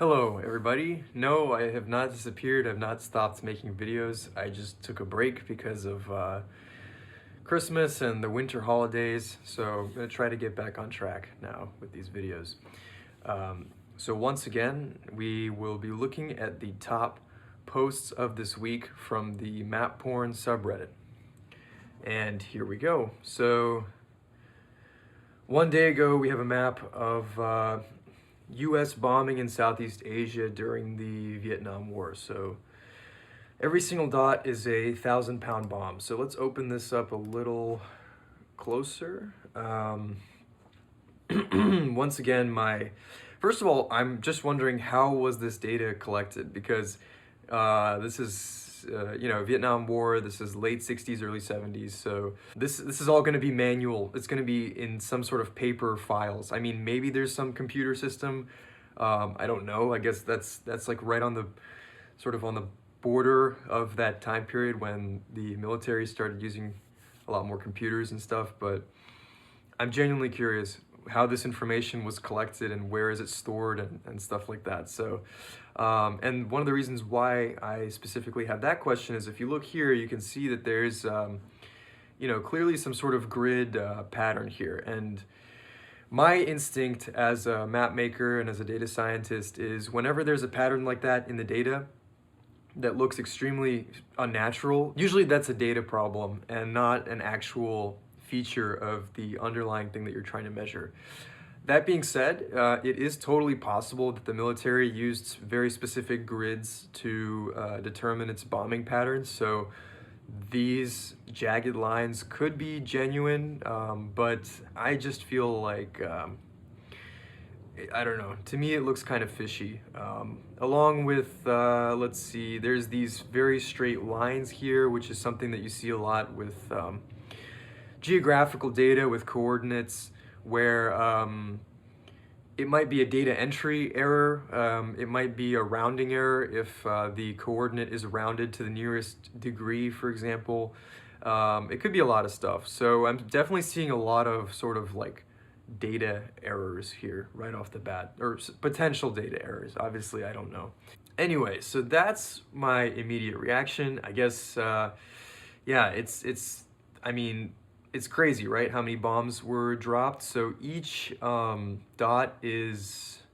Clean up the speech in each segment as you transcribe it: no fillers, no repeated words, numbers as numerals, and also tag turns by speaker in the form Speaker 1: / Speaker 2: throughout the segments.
Speaker 1: Hello everybody. No, I have not disappeared. I've not stopped making videos. I just took a break because of Christmas and the winter holidays. So I'm going to try to get back on track now with these videos. So once again, we will be looking at the top posts of this week from the MapPorn subreddit. And here we go. So one day ago, we have a map of US bombing in Southeast Asia during the Vietnam War. So every single dot is a 1,000-pound bomb. So let's open this up a little closer. Once again, first of all, I'm just wondering, how was this data collected? Because this is Vietnam War. This is late 60s, early 70s. So this is all going to be manual. It's going to be in some sort of paper files. I mean, maybe there's some computer system. I don't know. I guess that's like right on the on the border of that time period when the military started using a lot more computers and stuff. But I'm genuinely curious how this information was collected and where is it stored and stuff like that. So, and one of the reasons why I specifically have that question is if you look here, you can see that there's, clearly some sort of grid pattern here. And my instinct as a map maker and as a data scientist is whenever there's a pattern like that in the data that looks extremely unnatural, usually that's a data problem and not an actual feature of the underlying thing that you're trying to measure. That being said, it is totally possible that the military used very specific grids to determine its bombing patterns. So these jagged lines could be genuine, but I just feel like, I don't know, to me it looks kind of fishy. Along with, let's see, there's these very straight lines here, which is something that you see a lot with geographical data with coordinates where it might be a data entry error, it might be a rounding error if the coordinate is rounded to the nearest degree, for example. It could be a lot of stuff. So I'm definitely seeing a lot of sort of like data errors here right off the bat, or potential data errors. Obviously, I don't know. Anyway, so that's my immediate reaction. I guess, yeah, I mean, it's crazy, right? How many bombs were dropped. So each dot is,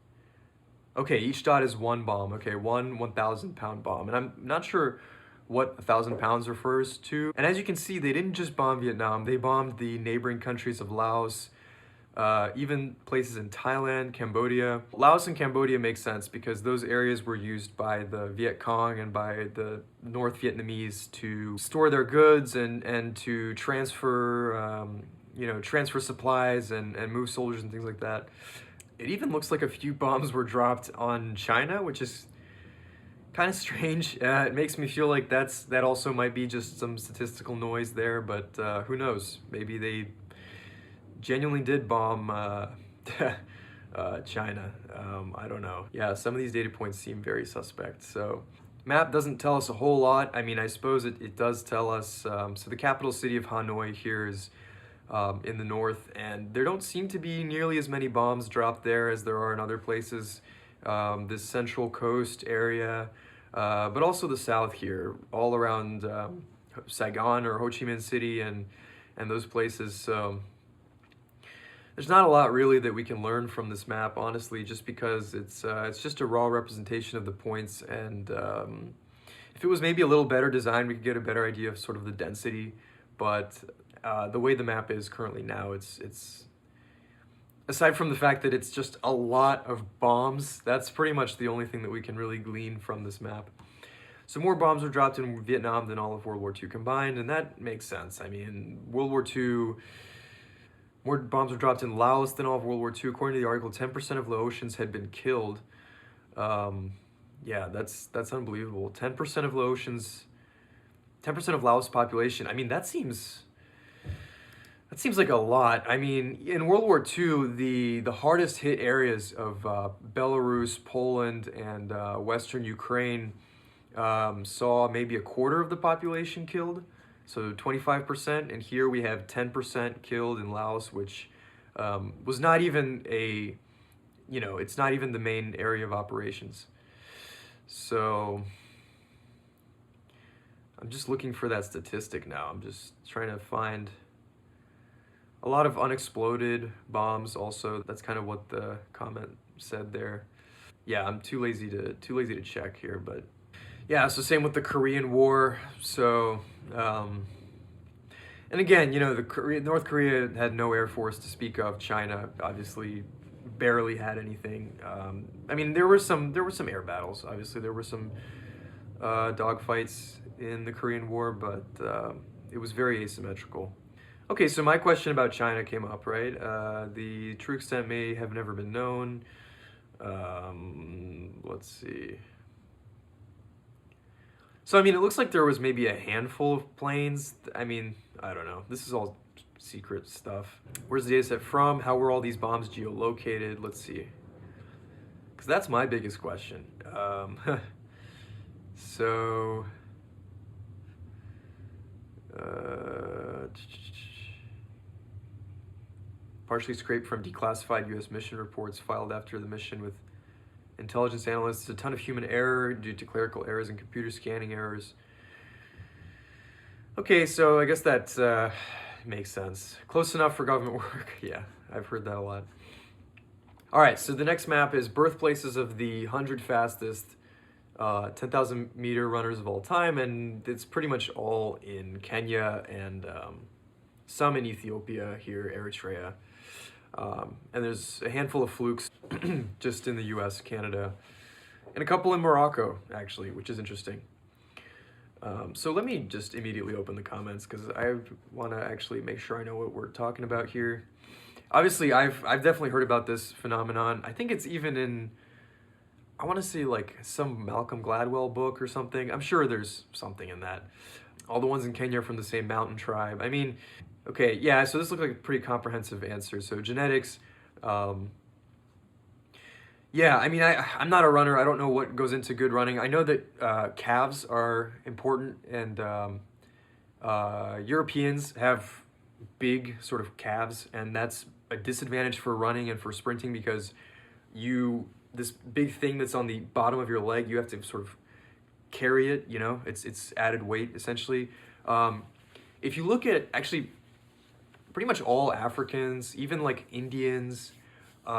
Speaker 1: okay, each dot is one bomb. Okay, one 1,000-pound bomb. And I'm not sure what 1,000 pounds refers to. And as you can see, they didn't just bomb Vietnam. They bombed the neighboring countries of Laos, even places in Thailand, Cambodia. Laos and Cambodia make sense because those areas were used by the Viet Cong and by the North Vietnamese to store their goods and to transfer, transfer supplies and move soldiers and things like that. It even looks like a few bombs were dropped on China, which is kind of strange. It makes me feel like that also might be just some statistical noise there, but who knows? Maybe they genuinely did bomb China. I don't know. Yeah, some of these data points seem very suspect. So map doesn't tell us a whole lot. I mean, I suppose it does tell us, so the capital city of Hanoi here is in the north, and there don't seem to be nearly as many bombs dropped there as there are in other places. This central coast area, but also the south here, all around Saigon or Ho Chi Minh City and those places. So there's not a lot really that we can learn from this map, honestly, just because it's just a raw representation of the points. And if it was maybe a little better designed, we could get a better idea of sort of the density. But the way the map is currently now, it's aside from the fact that it's just a lot of bombs, that's pretty much the only thing that we can really glean from this map. So more bombs were dropped in Vietnam than all of World War II combined, and that makes sense. I mean, World War II, more bombs were dropped in Laos than all of World War II. According to the article, 10% of Laotians had been killed. Yeah, that's unbelievable. 10% of Laotians, 10% of Laos population. I mean, that seems like a lot. I mean, in World War II, the hardest hit areas of Belarus, Poland, and Western Ukraine saw maybe a quarter of the population killed. So 25%, and here we have 10% killed in Laos, which was not even you know, it's not even the main area of operations. So I'm just looking for that statistic now. I'm just trying to find a lot of unexploded bombs also. That's kind of what the comment said there. Yeah, I'm too lazy to check here, but yeah, so same with the Korean War. So and again, you know, North Korea had no air force to speak of. China obviously barely had anything. I mean, there were some air battles. Obviously, there were some dogfights in the Korean War, but it was very asymmetrical. Okay, so my question about China came up, right? The true extent may have never been known. Let's see. So, I mean, it looks like there was maybe a handful of planes. I mean, I don't know. This is all secret stuff. Where's the data set from? How were all these bombs geolocated? Let's see. Because that's my biggest question. So, partially scraped from declassified U.S. mission reports filed after the mission with intelligence analysts. A ton of human error due to clerical errors and computer scanning errors. Okay, so I guess that makes sense. Close enough for government work. Yeah, I've heard that a lot. All right, so the next map is birthplaces of the 100 fastest 10,000 meter runners of all time, and it's pretty much all in Kenya and some in Ethiopia here, Eritrea. And there's a handful of flukes just in the US, Canada, and a couple in Morocco, actually, which is interesting. So let me just immediately open the comments because I want to actually make sure I know what we're talking about here. Obviously, I've definitely heard about this phenomenon. I think it's even in, I want to say like some Malcolm Gladwell book or something. I'm sure there's something in that. All the ones in Kenya are from the same mountain tribe. I mean, okay, yeah, so this looks like a pretty comprehensive answer. So genetics, yeah, I mean, I'm not a runner. I don't know what goes into good running. I know that calves are important, and Europeans have big sort of calves, and that's a disadvantage for running and for sprinting because this big thing that's on the bottom of your leg, you have to sort of carry it, you know, it's added weight essentially. If you look at actually pretty much all Africans, even like Indians, but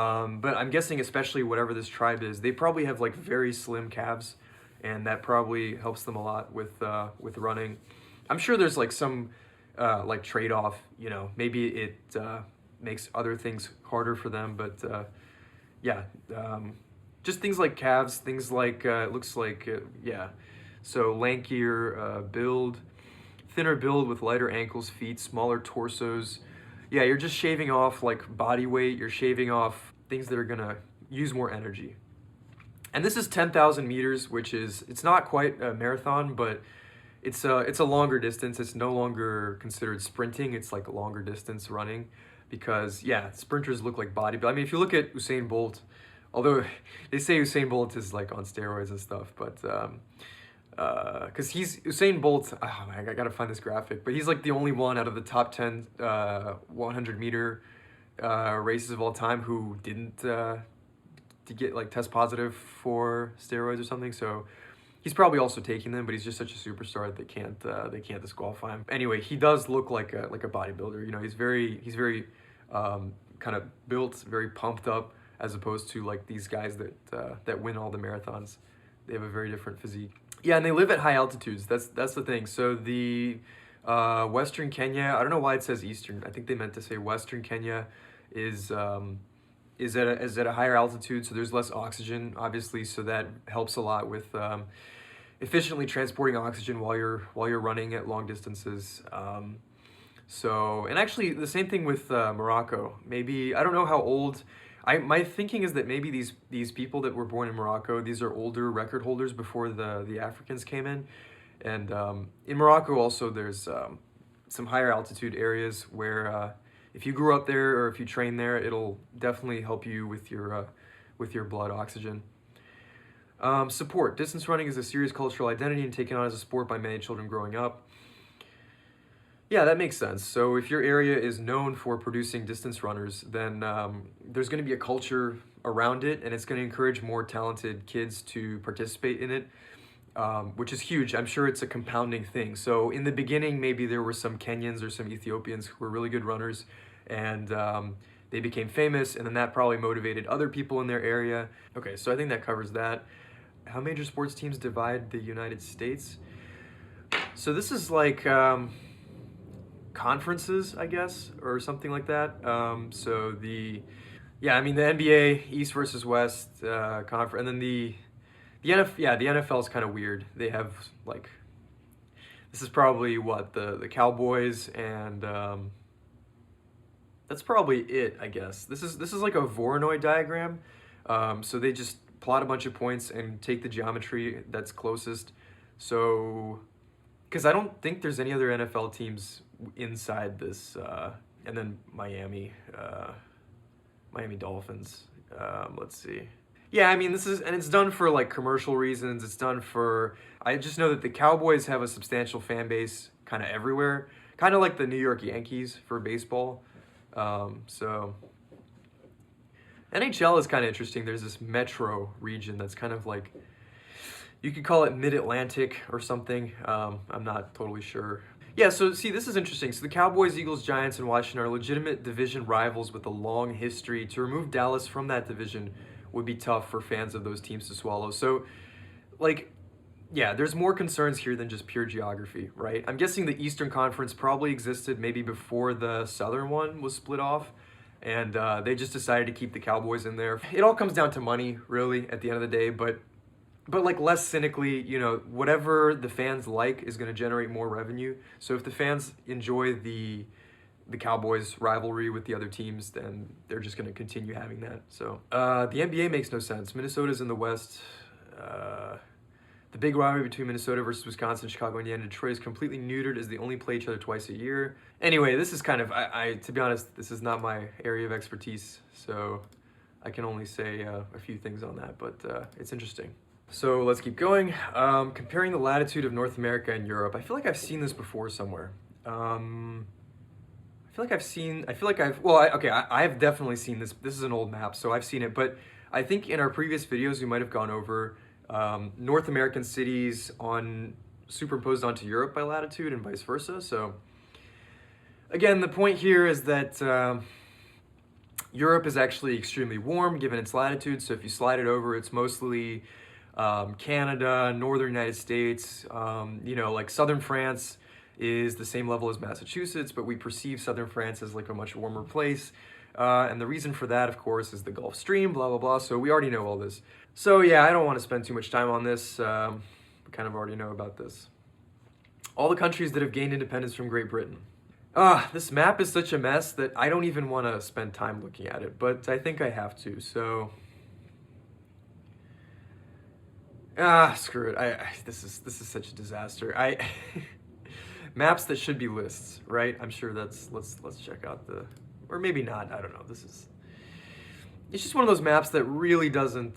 Speaker 1: I'm guessing especially whatever this tribe is, they probably have like very slim calves, and that probably helps them a lot with running. I'm sure there's like some like trade-off, you know, maybe it makes other things harder for them, but yeah, just things like calves, things like it looks like yeah, so lankier build, thinner build with lighter ankles, feet, smaller torsos. Yeah, you're just shaving off like body weight, you're shaving off things that are gonna use more energy. And this is 10,000 meters, which is, it's not quite a marathon, but it's a longer distance. It's no longer considered sprinting, it's like a longer distance running because yeah, sprinters look like bodybuilders. I mean, if you look at Usain Bolt, although they say Usain Bolt is like on steroids and stuff, but because Usain Bolt, oh man, I gotta find this graphic, but he's like the only one out of the top 10 100 meter races of all time who didn't to get like test positive for steroids or something. So he's probably also taking them, but he's just such a superstar that they can't disqualify him. Anyway, he does look like a bodybuilder. You know, he's very kind of built, very pumped up, as opposed to like these guys that win all the marathons. They have a very different physique. Yeah, and they live at high altitudes. That's the thing. So the Western Kenya, I don't know why it says Eastern. I think they meant to say Western Kenya is at a higher altitude, so there's less oxygen, obviously. So that helps a lot with efficiently transporting oxygen while you're running at long distances. So, and actually the same thing with Morocco. Maybe, I don't know how old. My thinking is that maybe these people that were born in Morocco, these are older record holders before the Africans came in. And in Morocco also there's some higher altitude areas where if you grew up there or if you train there, it'll definitely help you with your blood oxygen. Support. Distance running is a serious cultural identity and taken on as a sport by many children growing up. Yeah, that makes sense. So if your area is known for producing distance runners, then there's going to be a culture around it, and it's going to encourage more talented kids to participate in it, which is huge. I'm sure it's a compounding thing. So in the beginning, maybe there were some Kenyans or some Ethiopians who were really good runners, and they became famous, and then that probably motivated other people in their area. Okay, so I think that covers that. How major sports teams divide the United States? So this is like conferences, I guess, or something like that. Yeah, I mean the NBA East versus West conference, and then the NFL is kind of weird. They have like, this is probably what the Cowboys, and that's probably it, I guess. This is like a Voronoi diagram. So they just plot a bunch of points and take the geometry that's closest. So, because I don't think there's any other NFL teams inside this, and then Miami Dolphins. Let's see. Yeah, I mean, and it's done for like commercial reasons. It's done for, I just know that the Cowboys have a substantial fan base kind of everywhere, kind of like the New York Yankees for baseball. So NHL is kind of interesting. There's this metro region that's kind of like, you could call it mid-Atlantic or something. I'm not totally sure. Yeah, so see, this is interesting. So the Cowboys, Eagles, Giants, and Washington are legitimate division rivals with a long history. To remove Dallas from that division would be tough for fans of those teams to swallow. So, like, yeah, there's more concerns here than just pure geography, right? I'm guessing the Eastern Conference probably existed maybe before the Southern one was split off, and they just decided to keep the Cowboys in there. It all comes down to money, really, at the end of the day, but like less cynically, you know, whatever the fans like is going to generate more revenue. So if the fans enjoy the Cowboys rivalry with the other teams, then they're just going to continue having that. So the NBA makes no sense. Minnesota's in the West. The big rivalry between Minnesota versus Wisconsin, Chicago, Indiana, and Detroit is completely neutered as they only play each other twice a year. Anyway, this is kind of, to be honest, this is not my area of expertise, so I can only say a few things on that, but it's interesting. So let's keep going. Comparing the latitude of North America and Europe. I feel like I've seen this before somewhere. I have definitely seen this. This is an old map, so I've seen it, but I think in our previous videos, we might have gone over North American cities superimposed onto Europe by latitude and vice versa. So again, the point here is that Europe is actually extremely warm given its latitude. So if you slide it over, it's mostly Canada, northern United States, like southern France is the same level as Massachusetts, but we perceive southern France as like a much warmer place. And the reason for that, of course, is the Gulf Stream, blah, blah, blah. So we already know all this. So yeah, I don't want to spend too much time on this. We kind of already know about this. All the countries that have gained independence from Great Britain. This map is such a mess that I don't even want to spend time looking at it, but I think I have to, so. Screw it. This is such a disaster. Maps that should be lists, right? I'm sure let's check out or maybe not, I don't know. It's just one of those maps that really does not,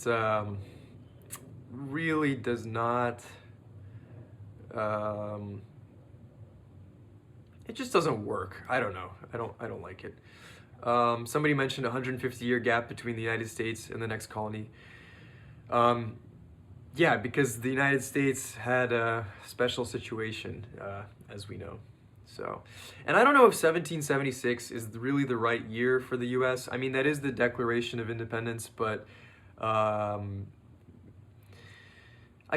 Speaker 1: it just doesn't work. I don't know. I don't like it. Somebody mentioned a 150-year gap between the United States and the next colony. Yeah, because the United States had a special situation, as we know. So, and I don't know if 1776 is really the right year for the U.S. I mean, that is the Declaration of Independence, but I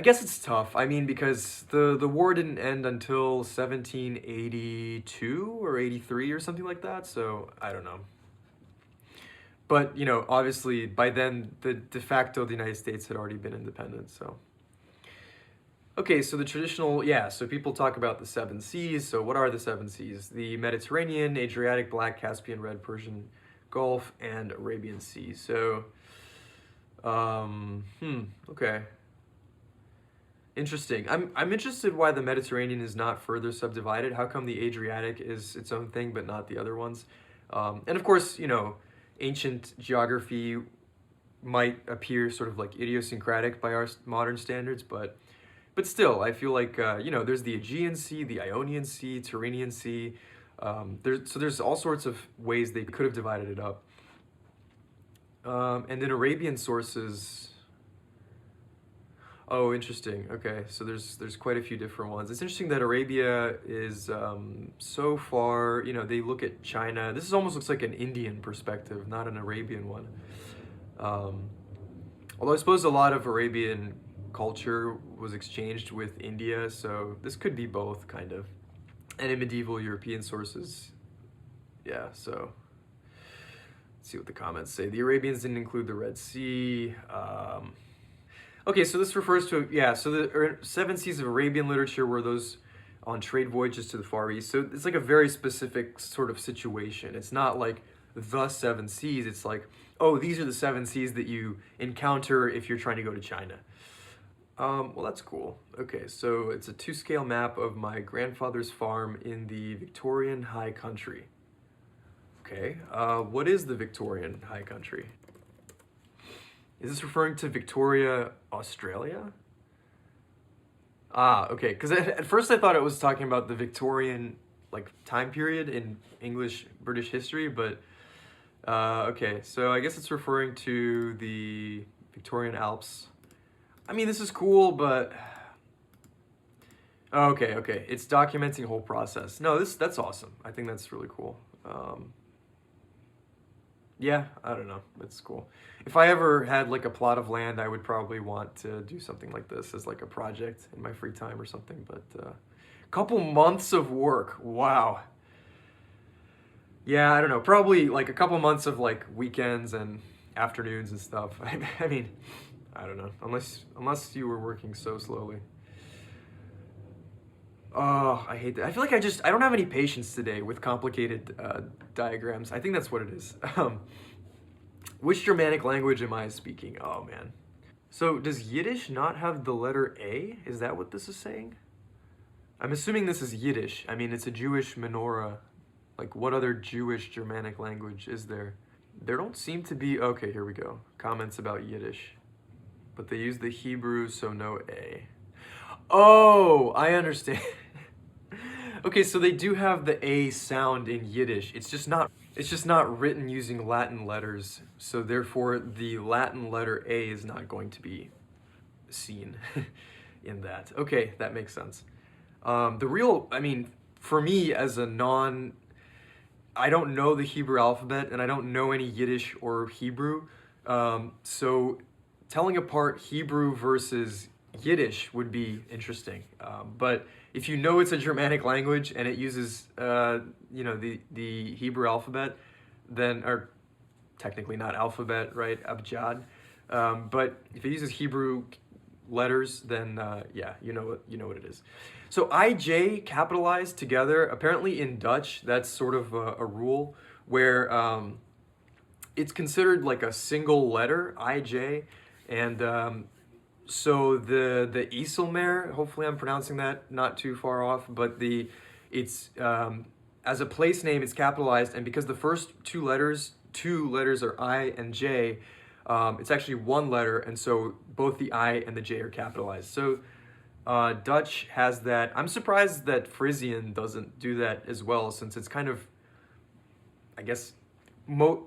Speaker 1: guess it's tough. I mean, because the war didn't end until 1782 or 83 or something like that, so I don't know. But, obviously, by then, the de facto, the United States had already been independent, so. Okay, so the traditional, so people talk about the seven seas. So what are the seven seas? The Mediterranean, Adriatic, Black, Caspian, Red, Persian, Gulf, and Arabian Sea. So, okay. Interesting. I'm interested why the Mediterranean is not further subdivided. How come the Adriatic is its own thing, but not the other ones? And of course, ancient geography might appear sort of like idiosyncratic by our modern standards, but But still, I feel like, you know, there's the Aegean Sea, the Ionian Sea, Tyrrhenian Sea. There's all sorts of ways they could have divided it up. And in Arabian sources, oh, interesting. Okay, so there's quite a few different ones. It's interesting that Arabia is so far, you know, they look at China. This is almost looks like an Indian perspective, not an Arabian one. Um, Although I suppose a lot of Arabian culture was exchanged with India, so this could be both, kind of. And in medieval European sources, yeah, so let's see what the comments say. The Arabians didn't include the Red Sea. Okay, so this refers to, yeah, so the seven seas of Arabian literature were those on trade voyages to the Far East. So it's like a very specific sort of situation. It's not like the seven seas. It's like, oh, these are the seven seas that you encounter if you're trying to go to China. Well, that's cool. Okay, so it's a 2-scale map of my grandfather's farm in the Victorian High Country. Okay, what is the Victorian High Country? Is this referring to Victoria, Australia? Ah, okay, because at first I thought it was talking about the Victorian, like, time period in English British history, but okay, so I guess it's referring to the Victorian Alps. I mean, this is cool, but okay, okay, it's documenting the whole process. No, that's awesome. I think that's really cool. Yeah, I don't know. It's cool. If I ever had like a plot of land, I would probably want to do something like this as like a project in my free time or something. But couple months of work. Wow. Yeah, I don't know. Probably like a couple months of like weekends and afternoons and stuff. I mean, I don't know. Unless you were working so slowly. Oh, I hate that. I feel like I don't have any patience today with complicated diagrams. I think that's what it is. Which Germanic language am I speaking? Oh, man. So does Yiddish not have the letter A? Is that what this is saying? I'm assuming this is Yiddish. I mean, it's a Jewish menorah. Like, what other Jewish Germanic language is there? There don't seem to be... Okay, here we go. Comments about Yiddish. But they use the Hebrew, so no A. Oh, I understand. Okay, so they do have the A sound in Yiddish. It's just not written using Latin letters. So therefore, the Latin letter A is not going to be seen in that. Okay, that makes sense. I mean, for me as a I don't know the Hebrew alphabet and I don't know any Yiddish or Hebrew. So telling apart Hebrew versus Yiddish would be interesting. But if you know it's a Germanic language and it uses, you know, the Hebrew alphabet, then, or technically not alphabet, right, abjad. But if it uses Hebrew letters, then yeah, you know what it is. So IJ capitalized together, apparently in Dutch, that's sort of a rule where it's considered like a single letter, IJ, and so the Iselmer, hopefully I'm pronouncing that not too far off, but it's as a place name, it's capitalized, and because the first two letters are I and J, it's actually one letter, and so both the I and the J are capitalized. So Dutch has that. I'm surprised that Frisian doesn't do that as well, since it's kind of, I guess,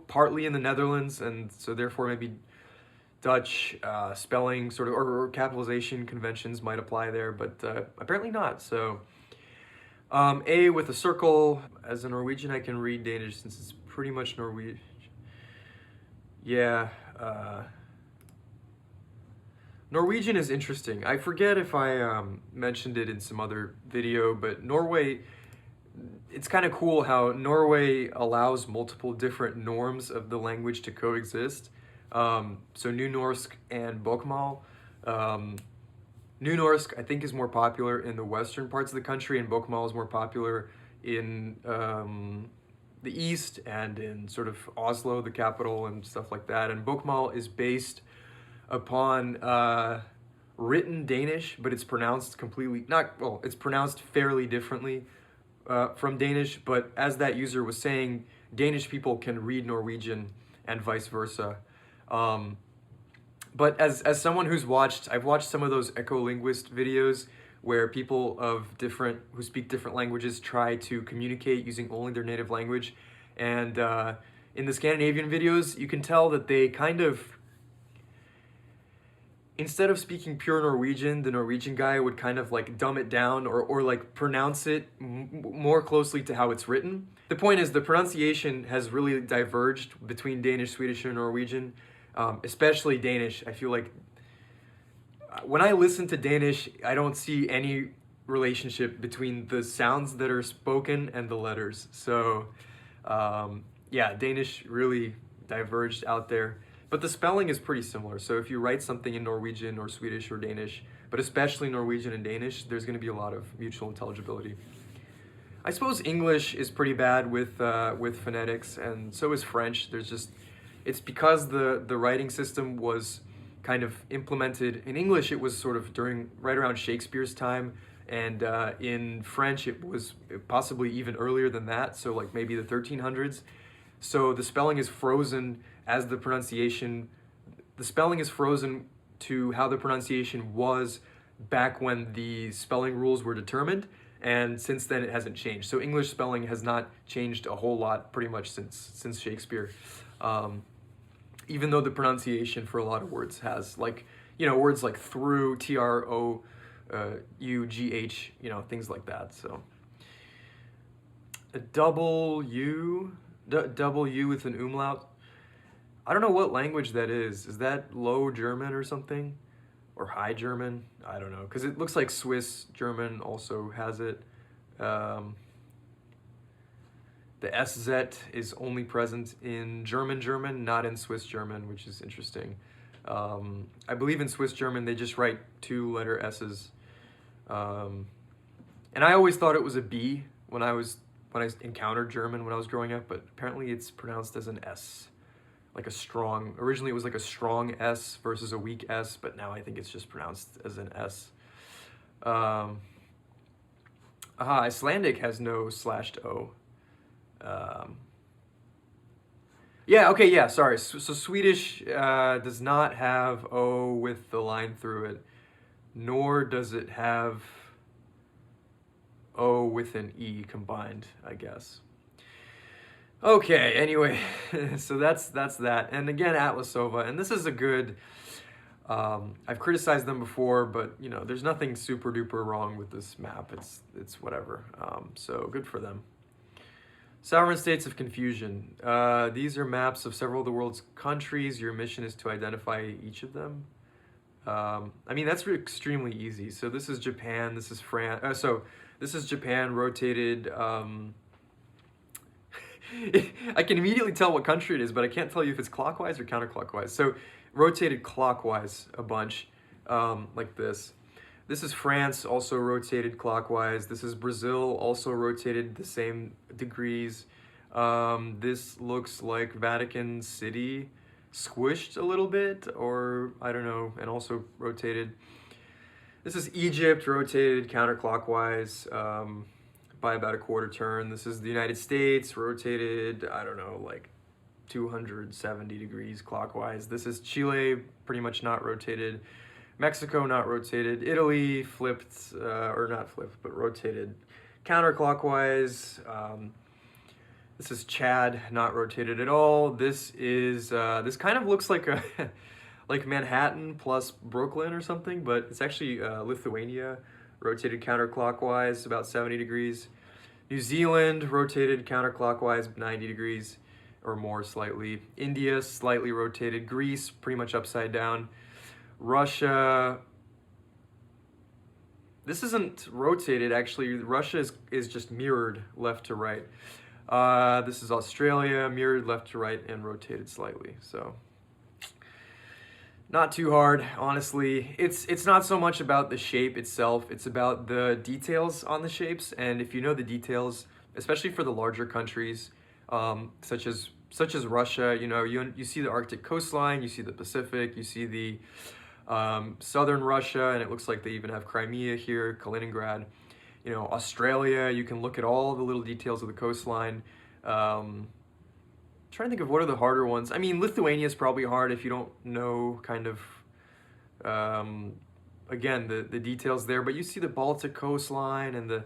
Speaker 1: partly in the Netherlands, and so therefore maybe Dutch spelling sort of or capitalization conventions might apply there, but apparently not. So A with a circle. As a Norwegian, I can read Danish since it's pretty much Norwegian. Yeah. Norwegian is interesting. I forget if I mentioned it in some other video, but Norway, it's kind of cool how Norway allows multiple different norms of the language to coexist. So New Norsk and Bokmål. New Norsk, I think, is more popular in the western parts of the country, and Bokmål is more popular in the east and in sort of Oslo, the capital, and stuff like that. And Bokmål is based upon written Danish, but it's pronounced it's pronounced fairly differently from Danish, but as that user was saying, Danish people can read Norwegian and vice versa. But as someone I've watched some of those echolinguist videos where people of different who speak different languages try to communicate using only their native language, and in the Scandinavian videos, you can tell that they kind of, instead of speaking pure Norwegian, the Norwegian guy would kind of like dumb it down or like pronounce it more closely to how it's written. The point is the pronunciation has really diverged between Danish, Swedish, and Norwegian, especially Danish. I feel like when I listen to Danish, I don't see any relationship between the sounds that are spoken and the letters. So yeah, Danish really diverged out there. But the spelling is pretty similar. So if you write something in Norwegian or Swedish or Danish, but especially Norwegian and Danish, there's going to be a lot of mutual intelligibility. I suppose English is pretty bad with phonetics, and so is French. It's because the writing system was kind of implemented in English. It was sort of right around Shakespeare's time, and in French it was possibly even earlier than that. So like maybe the 1300s. So the spelling is frozen as the pronunciation. The spelling is frozen to how the pronunciation was back when the spelling rules were determined, and since then it hasn't changed. So English spelling has not changed a whole lot pretty much since Shakespeare, even though the pronunciation for a lot of words has, like, words like through, TROUGH, things like that. So a W with an umlaut. I don't know what language that is. Is that Low German or something? Or High German? I don't know. Because it looks like Swiss German also has it. The SZ is only present in German, not in Swiss German, which is interesting. I believe in Swiss German they just write 2-letter S's. And I always thought it was a B when I encountered German when I was growing up, but apparently it's pronounced as an S. Originally it was like a strong S versus a weak S, but now I think it's just pronounced as an S. Icelandic has no /O. Sorry. So Swedish does not have O with the line through it, nor does it have O with an E combined, I guess. Okay, anyway, so that's that. And again, Atlasova, and this is a good, I've criticized them before, but there's nothing super duper wrong with this map. It's whatever. So good for them. Sovereign states of confusion. These are maps of several of the world's countries. Your mission is to identify each of them. That's extremely easy. So this is Japan, this is France. This is Japan rotated. I can immediately tell what country it is, but I can't tell you if it's clockwise or counterclockwise. So rotated clockwise a bunch, like this. This is France, also rotated clockwise. This is Brazil, also rotated the same degrees. This looks like Vatican City, squished a little bit, or I don't know, and also rotated. This is Egypt, rotated counterclockwise by about a quarter turn. This is the United States, rotated, I don't know, like 270 degrees clockwise. This is Chile, pretty much not rotated. Mexico, not rotated. Italy, flipped, or not flipped, but rotated counterclockwise. This is Chad, not rotated at all. This is, this kind of looks like like Manhattan plus Brooklyn or something, but it's actually Lithuania, rotated counterclockwise, about 70 degrees. New Zealand, rotated counterclockwise, 90 degrees or more slightly. India, slightly rotated. Greece, pretty much upside down. Russia, this isn't rotated actually. Russia is just mirrored left to right. This is Australia, mirrored left to right and rotated slightly. So not too hard, honestly. It's not so much about the shape itself, it's about the details on the shapes. And if you know the details, especially for the larger countries, such as Russia, you see the Arctic coastline, you see the Pacific, you see the southern Russia, and it looks like they even have Crimea here, Kaliningrad. Australia, you can look at all the little details of the coastline. Trying to think of what are the harder ones. Lithuania is probably hard if you don't know kind of Again, the details there, but you see the Baltic coastline and the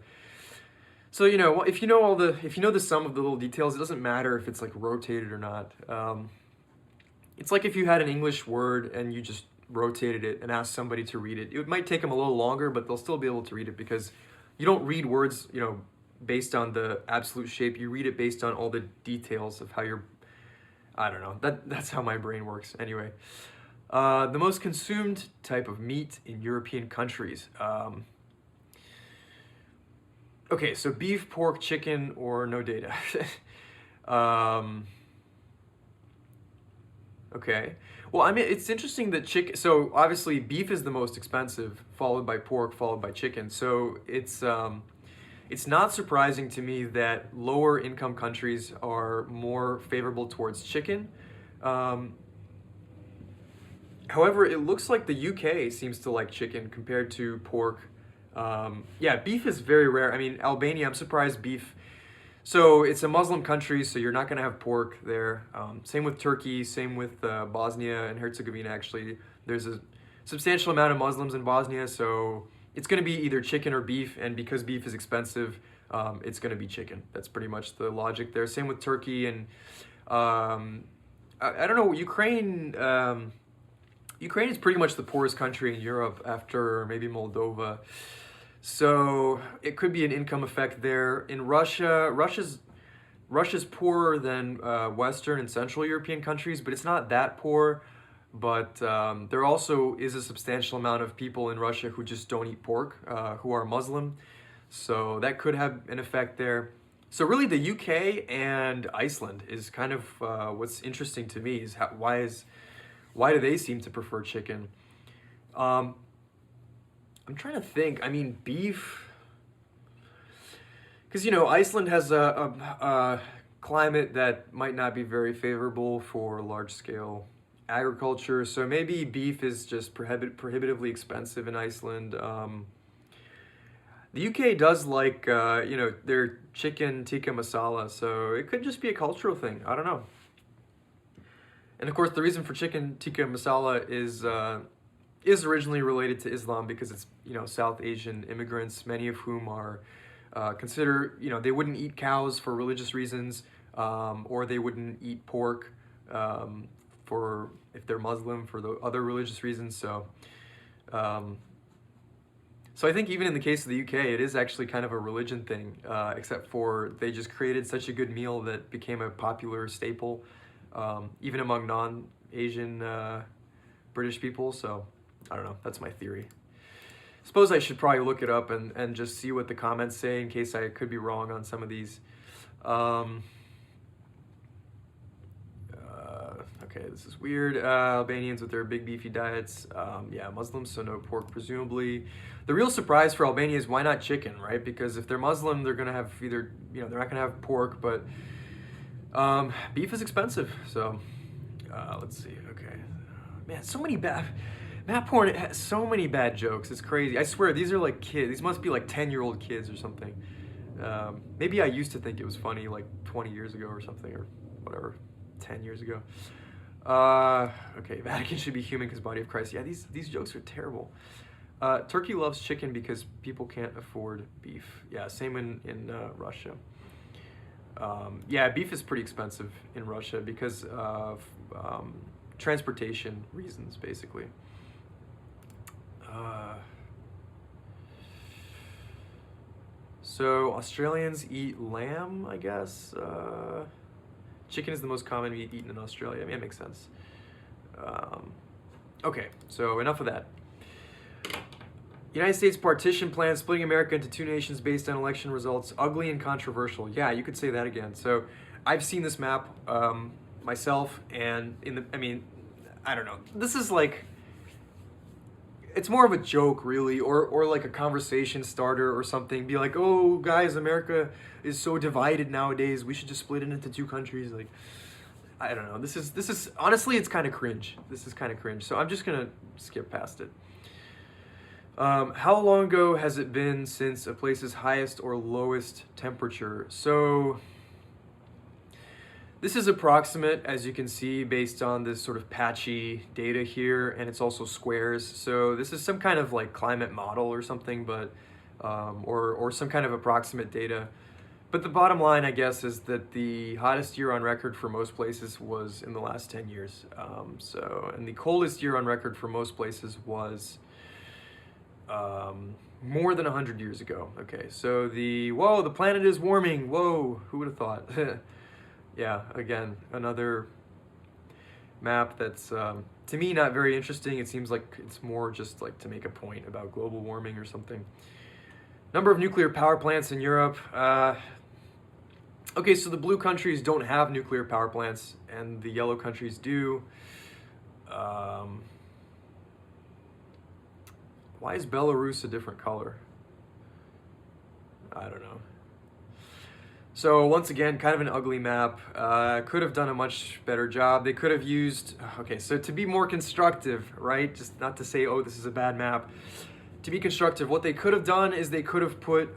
Speaker 1: so you know if you know if you know the sum of the little details, it doesn't matter if it's like rotated or not. It's like if you had an English word and you just rotated it and asked somebody to read it. It might take them a little longer, but they'll still be able to read it because you don't read words, based on the absolute shape. You read it based on all the details of how you're. I don't know. That's how my brain works. Anyway, the most consumed type of meat in European countries. Okay, so beef, pork, chicken, or no data. Okay. Well, I mean, it's interesting that chicken. So obviously, beef is the most expensive, followed by pork, followed by chicken. So it's not surprising to me that lower income countries are more favorable towards chicken. However, it looks like the UK seems to like chicken compared to pork. Yeah, beef is very rare. I mean, Albania, I'm surprised beef. So it's a Muslim country, so you're not going to have pork there. Same with Turkey, same with Bosnia and Herzegovina, actually. There's a substantial amount of Muslims in Bosnia, so it's going to be either chicken or beef, and because beef is expensive, it's going to be chicken. That's pretty much the logic there. Same with Turkey, and I don't know, Ukraine is pretty much the poorest country in Europe after maybe Moldova. So it could be an income effect there. In Russia's poorer than Western and Central European countries, but it's not that poor. But there also is a substantial amount of people in Russia who just don't eat pork, who are Muslim. So that could have an effect there. So really the UK and Iceland is kind of what's interesting to me is why do they seem to prefer chicken? I'm trying to think. I mean, beef, because Iceland has a climate that might not be very favorable for large-scale agriculture. So maybe beef is just prohibitively expensive in Iceland. The UK does like their chicken tikka masala, so it could just be a cultural thing. I don't know. And of course, the reason for chicken tikka masala is originally related to Islam because it's South Asian immigrants, many of whom are they wouldn't eat cows for religious reasons, or they wouldn't eat pork for if they're Muslim for the other religious reasons. So I think even in the case of the UK, it is actually kind of a religion thing, except for they just created such a good meal that became a popular staple, even among non-Asian British people. So I don't know, that's my theory. Suppose I should probably look it up and just see what the comments say in case I could be wrong on some of these. Okay, this is weird. Albanians with their big beefy diets. Yeah, Muslims, so no pork presumably. The real surprise for Albania is why not chicken, right? Because if they're Muslim, they're gonna have either, they're not gonna have pork, but beef is expensive. So let's see, okay. Man, so many bad, MapPorn has so many bad jokes. It's crazy. I swear, these are like kids. These must be like 10-year-old kids or something. Maybe I used to think it was funny like 20 years ago or something, or whatever, 10 years ago. Okay, Vatican should be human because body of Christ. Yeah, these jokes are terrible. Turkey loves chicken because people can't afford beef. Yeah, same in Russia. Yeah, beef is pretty expensive in Russia because of transportation reasons, basically. So Australians eat lamb, I guess. Chicken is the most common meat eaten in Australia. I mean, it makes sense. Okay, so enough of that. United States partition plan, splitting America into two nations based on election results, ugly and controversial. Yeah, you could say that again. So I've seen this map myself, and I don't know. This is like, it's more of a joke, really, or like a conversation starter or something. Be like, oh, guys, America is so divided nowadays. We should just split it into two countries. Like, I don't know. This is honestly, it's kind of cringe. This is kind of cringe. So I'm just gonna skip past it. How long ago has it been since a place's highest or lowest temperature? So This is approximate, as you can see, based on this sort of patchy data here, and it's also squares. So this is some kind of like climate model or something, but or some kind of approximate data. But the bottom line, I guess, is that the hottest year on record for most places was in the last 10 years. And the coldest year on record for most places was more than 100 years ago. Okay, so whoa, the planet is warming. Whoa, who would have thought? Yeah, again, another map that's, to me, not very interesting. It seems like it's more just like to make a point about global warming or something. Number of nuclear power plants in Europe. Okay, so the blue countries don't have nuclear power plants, and the yellow countries do. Why is Belarus a different color? I don't know. So once again, kind of an ugly map. Could have done a much better job. They could have used, okay, so to be more constructive, right? Just not to say, oh, this is a bad map. To be constructive, what they could have done is they could have put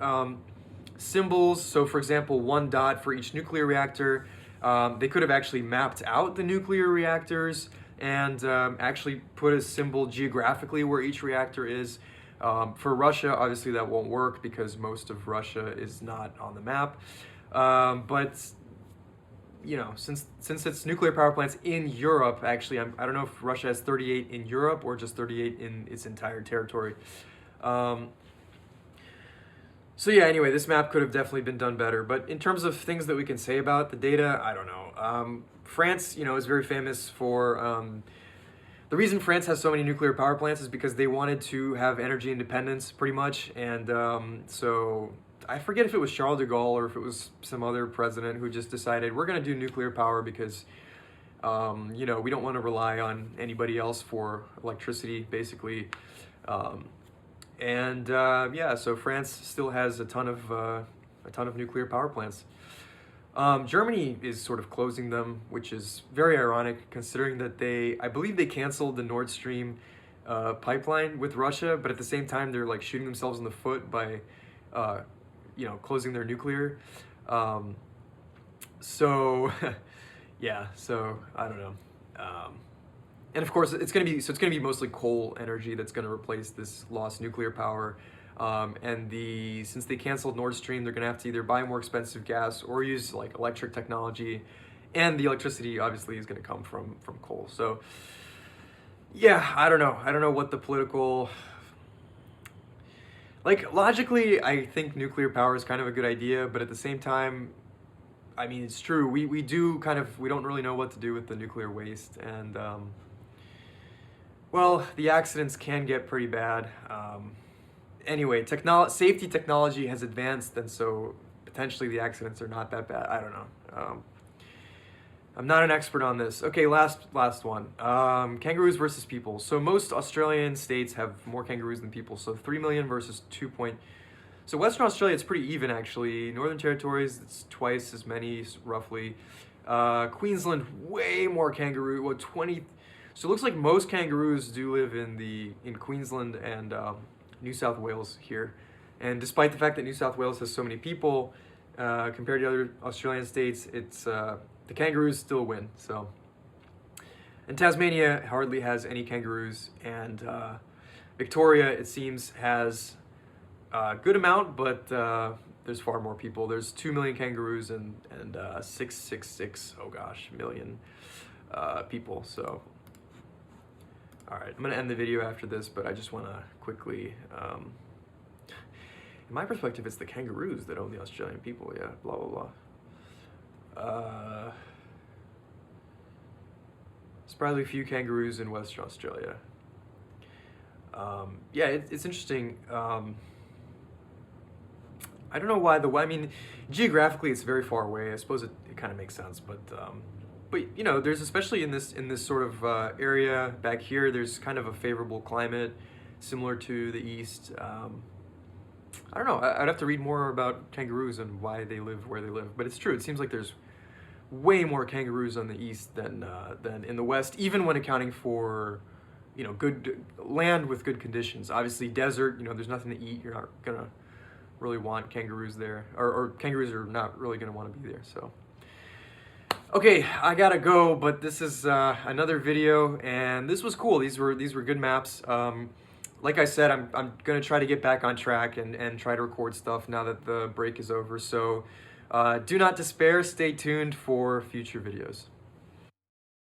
Speaker 1: symbols. So for example, 1 dot for each nuclear reactor. They could have actually mapped out the nuclear reactors and actually put a symbol geographically where each reactor is. For Russia, obviously that won't work because most of Russia is not on the map. But you know, since it's nuclear power plants in Europe, actually, I don't know if Russia has 38 in Europe or just 38 in its entire territory. So yeah, anyway, this map could have definitely been done better. But in terms of things that we can say about the data, I don't know. France, you know, is very famous for, the reason France has so many nuclear power plants is because they wanted to have energy independence pretty much. And so I forget if it was Charles de Gaulle or if it was some other president who just decided we're going to do nuclear power because, you know, we don't want to rely on anybody else for electricity, basically. Yeah, so France still has a ton of nuclear power plants. Germany is sort of closing them, which is very ironic considering that I believe they canceled the Nord Stream pipeline with Russia, but at the same time they're like shooting themselves in the foot by you know, closing their nuclear. So yeah, so I don't know. And of course, it's gonna be mostly coal energy that's gonna replace this lost nuclear power. Since they canceled Nord Stream, they're gonna have to either buy more expensive gas or use like electric technology, and the electricity obviously is gonna come from coal. So yeah, I don't know what the political, like logically, I think nuclear power is kind of a good idea, but at the same time, I mean, it's true. We don't really know what to do with the nuclear waste, and well, the accidents can get pretty bad. Anyway, safety technology has advanced, and so potentially the accidents are not that bad. I don't know. I'm not an expert on this. Okay, last one. Kangaroos versus people. So most Australian states have more kangaroos than people. So 3 million versus 2 point. So Western Australia, it's pretty even actually. Northern Territories, it's twice as many roughly. Queensland, way more kangaroo. Well, 20. So it looks like most kangaroos do live in Queensland and New South Wales here. And despite the fact that New South Wales has so many people, compared to other Australian states, it's the kangaroos still win. So, and Tasmania hardly has any kangaroos, and Victoria, it seems, has a good amount, but there's far more people. There's 2 million kangaroos and 666, oh gosh, million people. So, all right, I'm gonna end the video after this, but I just wanna quickly, in my perspective, it's the kangaroos that own the Australian people, yeah, blah, blah, blah. Surprisingly few kangaroos in Western Australia. Yeah, it's interesting. I don't know why I mean, geographically it's very far away. I suppose it kind of makes sense, but you know, there's especially in this sort of area back here, there's kind of a favorable climate, similar to the east. I don't know. I'd have to read more about kangaroos and why they live where they live, but it's true. It seems like there's way more kangaroos on the east than in the west, even when accounting for, you know, good land with good conditions. Obviously, desert, you know, there's nothing to eat. You're not gonna really want kangaroos there, or kangaroos are not really gonna want to be there. So, Okay, I gotta go, but this is another video, and this was cool. These were good maps. Like I said, I'm gonna try to get back on track and try to record stuff now that the break is over. So do not despair. Stay tuned for future videos.